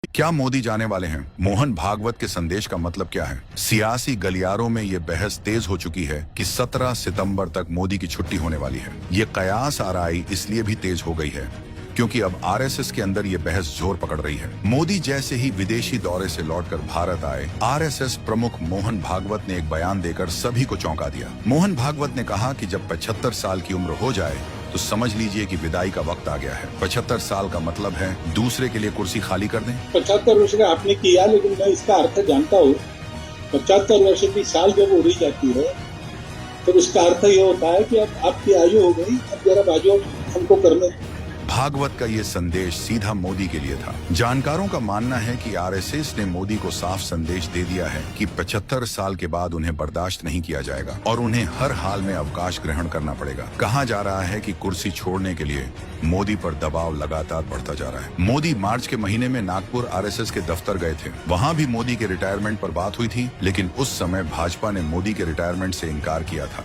क्या मोदी जाने वाले हैं? मोहन भागवत के संदेश का मतलब क्या है? सियासी गलियारों में ये बहस तेज हो चुकी है कि 17 सितंबर तक मोदी की छुट्टी होने वाली है। ये कयास आराई इसलिए भी तेज हो गई है क्योंकि अब आरएसएस के अंदर ये बहस जोर पकड़ रही है। मोदी जैसे ही विदेशी दौरे से लौटकर भारत आए, आरएसएस प्रमुख मोहन भागवत ने एक बयान देकर सभी को चौंका दिया। मोहन भागवत ने कहा कि जब 75 साल की उम्र हो जाए तो समझ लीजिए कि विदाई का वक्त आ गया है। 75 साल का मतलब है दूसरे के लिए कुर्सी खाली कर दें। 75 वर्ष का आपने किया, लेकिन मैं इसका अर्थ जानता हूँ। 75 वर्ष की साल जब उड़ी जाती है तो इसका अर्थ ये होता है कि अब आपकी आयु हो गई, अब जरा बाजू हमको करने। भागवत का ये संदेश सीधा मोदी के लिए था। जानकारों का मानना है कि आरएसएस ने मोदी को साफ संदेश दे दिया है कि 75 साल के बाद उन्हें बर्दाश्त नहीं किया जाएगा और उन्हें हर हाल में अवकाश ग्रहण करना पड़ेगा। कहा जा रहा है कि कुर्सी छोड़ने के लिए मोदी पर दबाव लगातार बढ़ता जा रहा है। मोदी मार्च के महीने में नागपुर आरएसएस के दफ्तर गए थे। वहां भी मोदी के रिटायरमेंट पर बात हुई थी, लेकिन उस समय भाजपा ने मोदी के रिटायरमेंट से इनकार किया था।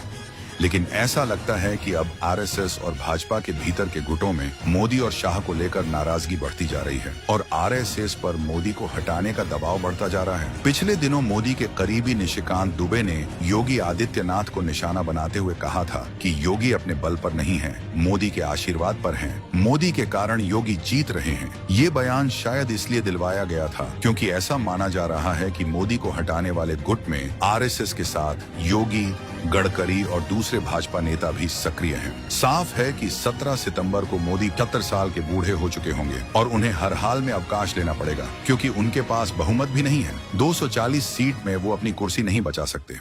लेकिन ऐसा लगता है कि अब आरएसएस और भाजपा के भीतर के गुटों में मोदी और शाह को लेकर नाराजगी बढ़ती जा रही है और आरएसएस पर मोदी को हटाने का दबाव बढ़ता जा रहा है। पिछले दिनों मोदी के करीबी निशिकांत दुबे ने योगी आदित्यनाथ को निशाना बनाते हुए कहा था कि योगी अपने बल पर नहीं है, मोदी के आशीर्वाद पर हैं। मोदी के कारण योगी जीत रहे हैं। ये बयान शायद इसलिए दिलवाया गया था क्योंकि ऐसा माना जा रहा है कि मोदी को हटाने वाले गुट में आरएसएस के साथ योगी, गडकरी और दूसरे भाजपा नेता भी सक्रिय हैं। साफ है कि 17 सितंबर को मोदी 70 साल के बूढ़े हो चुके होंगे और उन्हें हर हाल में अवकाश लेना पड़ेगा क्योंकि उनके पास बहुमत भी नहीं है। 240 सीट में वो अपनी कुर्सी नहीं बचा सकते।